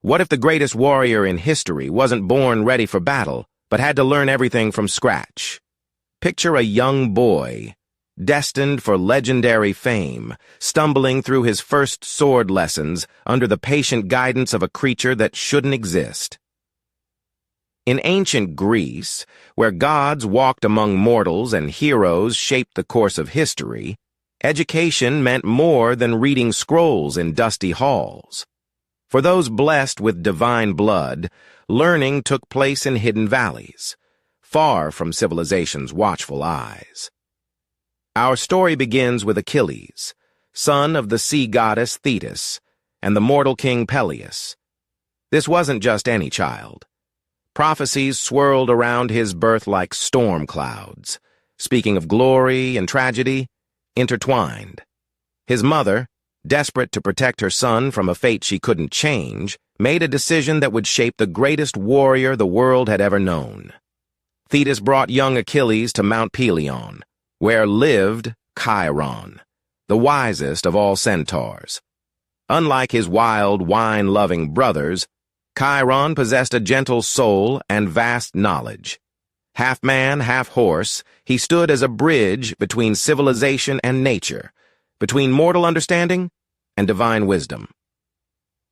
What if the greatest warrior in history wasn't born ready for battle, but had to learn everything from scratch? Picture a young boy, destined for legendary fame, stumbling through his first sword lessons under the patient guidance of a creature that shouldn't exist. In ancient Greece, where gods walked among mortals and heroes shaped the course of history, education meant more than reading scrolls in dusty halls. For those blessed with divine blood, learning took place in hidden valleys, far from civilization's watchful eyes. Our story begins with Achilles, son of the sea goddess Thetis and the mortal king Peleus. This wasn't just any child. Prophecies swirled around his birth like storm clouds, speaking of glory and tragedy, intertwined. His mother, desperate to protect her son from a fate she couldn't change, made a decision that would shape the greatest warrior the world had ever known. Thetis brought young Achilles to Mount Pelion, where lived Chiron, the wisest of all centaurs. Unlike his wild, wine-loving brothers, Chiron possessed a gentle soul and vast knowledge. Half man, half horse, he stood as a bridge between civilization and nature, between mortal understanding and divine wisdom.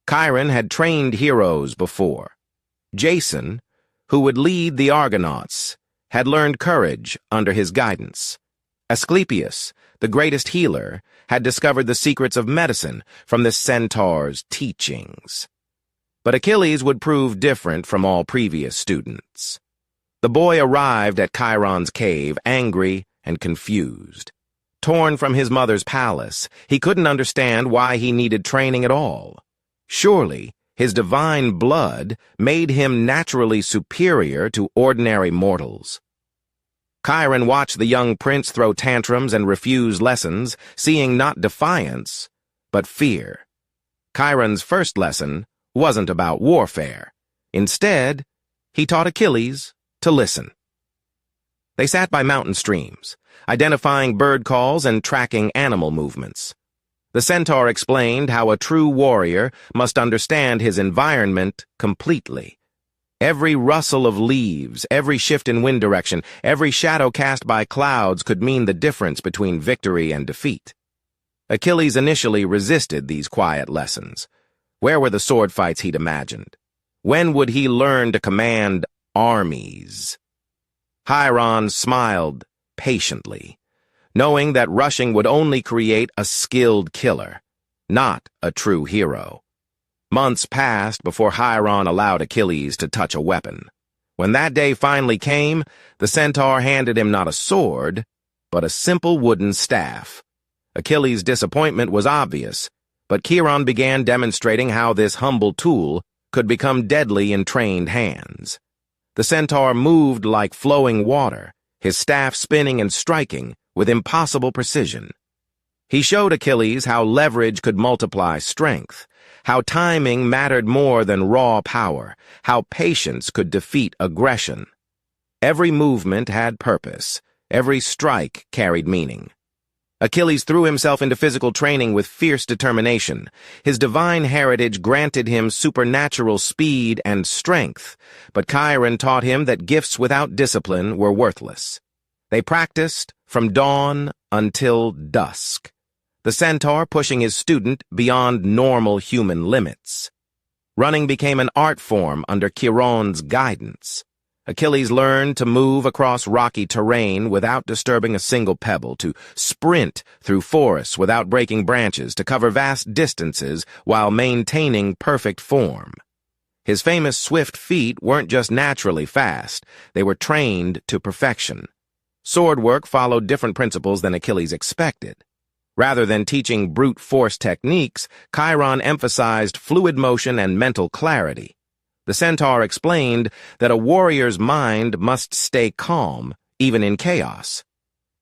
Chiron had trained heroes before. Jason, who would lead the Argonauts, had learned courage under his guidance. Asclepius, the greatest healer, had discovered the secrets of medicine from the centaur's teachings. But Achilles would prove different from all previous students. The boy arrived at Chiron's cave angry and confused. Torn from his mother's palace, he couldn't understand why he needed training at all. Surely, his divine blood made him naturally superior to ordinary mortals. Chiron watched the young prince throw tantrums and refuse lessons, seeing not defiance, but fear. Chiron's first lesson wasn't about warfare. Instead, he taught Achilles to listen. They sat by mountain streams, identifying bird calls and tracking animal movements. The centaur explained how a true warrior must understand his environment completely. Every rustle of leaves, every shift in wind direction, every shadow cast by clouds could mean the difference between victory and defeat. Achilles initially resisted these quiet lessons. Where were the sword fights he'd imagined? When would he learn to command armies? Chiron smiled patiently, knowing that rushing would only create a skilled killer, not a true hero. Months passed before Chiron allowed Achilles to touch a weapon. When that day finally came, the centaur handed him not a sword, but a simple wooden staff. Achilles' disappointment was obvious, but Chiron began demonstrating how this humble tool could become deadly in trained hands. The centaur moved like flowing water, his staff spinning and striking with impossible precision. He showed Achilles how leverage could multiply strength, how timing mattered more than raw power, how patience could defeat aggression. Every movement had purpose, every strike carried meaning. Achilles threw himself into physical training with fierce determination. His divine heritage granted him supernatural speed and strength, but Chiron taught him that gifts without discipline were worthless. They practiced from dawn until dusk, the centaur pushing his student beyond normal human limits. Running became an art form under Chiron's guidance. Achilles learned to move across rocky terrain without disturbing a single pebble, to sprint through forests without breaking branches, to cover vast distances while maintaining perfect form. His famous swift feet weren't just naturally fast, they were trained to perfection. Sword work followed different principles than Achilles expected. Rather than teaching brute force techniques, Chiron emphasized fluid motion and mental clarity. The centaur explained that a warrior's mind must stay calm, even in chaos.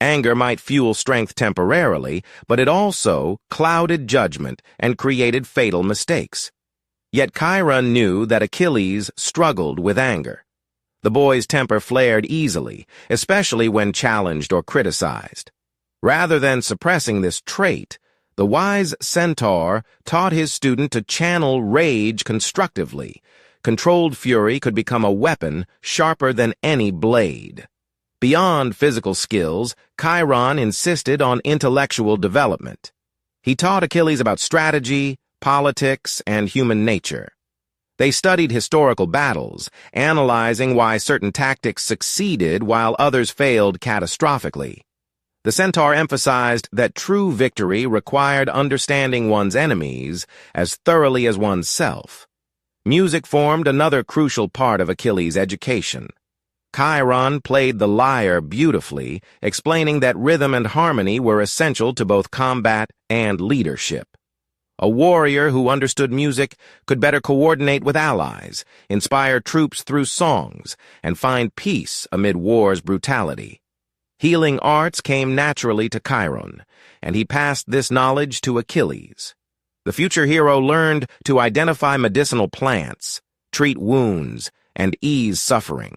Anger might fuel strength temporarily, but it also clouded judgment and created fatal mistakes. Yet Chiron knew that Achilles struggled with anger. The boy's temper flared easily, especially when challenged or criticized. Rather than suppressing this trait, The wise centaur taught his student to channel rage constructively. Controlled fury could become a weapon sharper than any blade. Beyond physical skills, Chiron insisted on intellectual development. He taught Achilles about strategy, politics, and human nature. They studied historical battles, analyzing why certain tactics succeeded while others failed catastrophically. The centaur emphasized that true victory required understanding one's enemies as thoroughly as oneself. Music formed another crucial part of Achilles' education. Chiron played the lyre beautifully, explaining that rhythm and harmony were essential to both combat and leadership. A warrior who understood music could better coordinate with allies, inspire troops through songs, and find peace amid war's brutality. Healing arts came naturally to Chiron, and he passed this knowledge to Achilles. The future hero learned to identify medicinal plants, treat wounds, and ease suffering.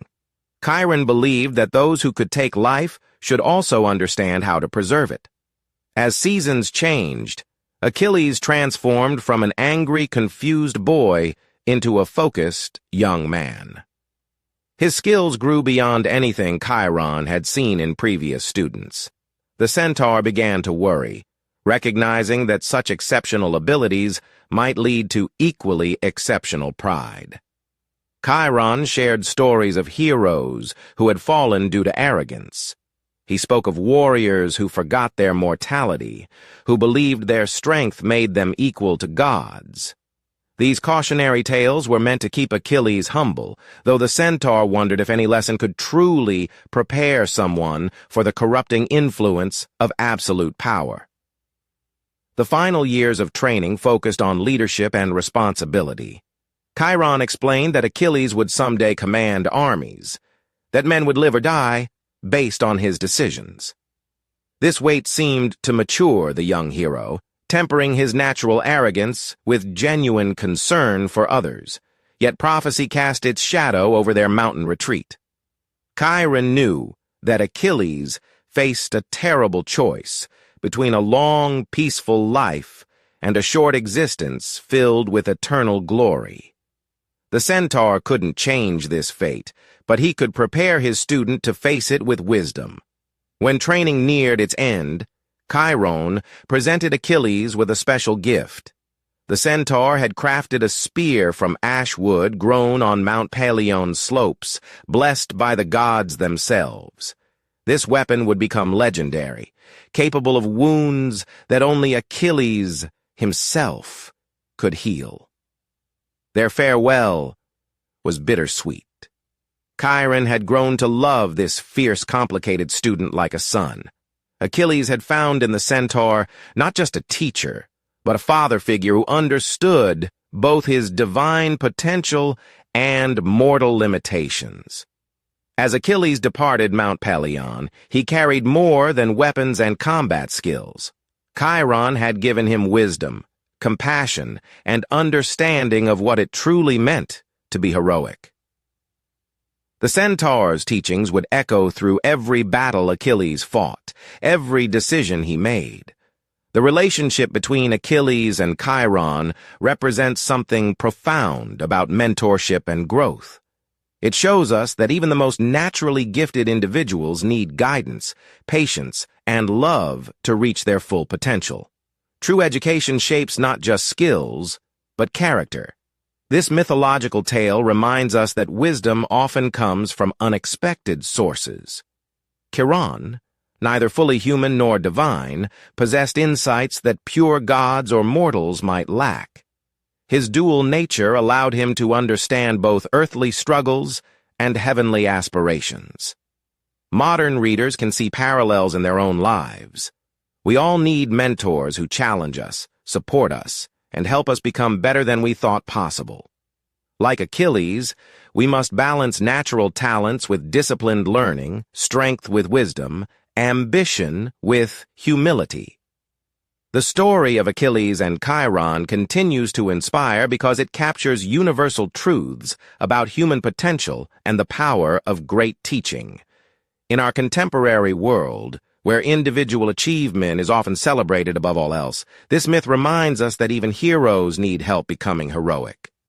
Chiron believed that those who could take life should also understand how to preserve it. As seasons changed, Achilles transformed from an angry, confused boy into a focused young man. His skills grew beyond anything Chiron had seen in previous students. The centaur began to worry, recognizing that such exceptional abilities might lead to equally exceptional pride. Chiron shared stories of heroes who had fallen due to arrogance. He spoke of warriors who forgot their mortality, who believed their strength made them equal to gods. These cautionary tales were meant to keep Achilles humble, though the centaur wondered if any lesson could truly prepare someone for the corrupting influence of absolute power. The final years of training focused on leadership and responsibility. Chiron explained that Achilles would someday command armies, that men would live or die based on his decisions. This weight seemed to mature the young hero, tempering his natural arrogance with genuine concern for others, yet prophecy cast its shadow over their mountain retreat. Chiron knew that Achilles faced a terrible choice between a long, peaceful life and a short existence filled with eternal glory. The centaur couldn't change this fate, but he could prepare his student to face it with wisdom. When training neared its end, Chiron presented Achilles with a special gift. The centaur had crafted a spear from ash wood grown on Mount Pelion's slopes, blessed by the gods themselves. This weapon would become legendary, capable of wounds that only Achilles himself could heal. Their farewell was bittersweet. Chiron had grown to love this fierce, complicated student like a son. Achilles had found in the centaur not just a teacher, but a father figure who understood both his divine potential and mortal limitations. As Achilles departed Mount Pelion, he carried more than weapons and combat skills. Chiron had given him wisdom, compassion, and understanding of what it truly meant to be heroic. The centaur's teachings would echo through every battle Achilles fought, every decision he made. The relationship between Achilles and Chiron represents something profound about mentorship and growth. It shows us that even the most naturally gifted individuals need guidance, patience, and love to reach their full potential. True education shapes not just skills, but character. This mythological tale reminds us that wisdom often comes from unexpected sources. Chiron, neither fully human nor divine, possessed insights that pure gods or mortals might lack. His dual nature allowed him to understand both earthly struggles and heavenly aspirations. Modern readers can see parallels in their own lives. We all need mentors who challenge us, support us, and help us become better than we thought possible. Like Achilles, we must balance natural talents with disciplined learning, strength with wisdom, ambition with humility. The story of Achilles and Chiron continues to inspire because it captures universal truths about human potential and the power of great teaching. In our contemporary world, where individual achievement is often celebrated above all else. This myth reminds us that even heroes need help becoming heroic.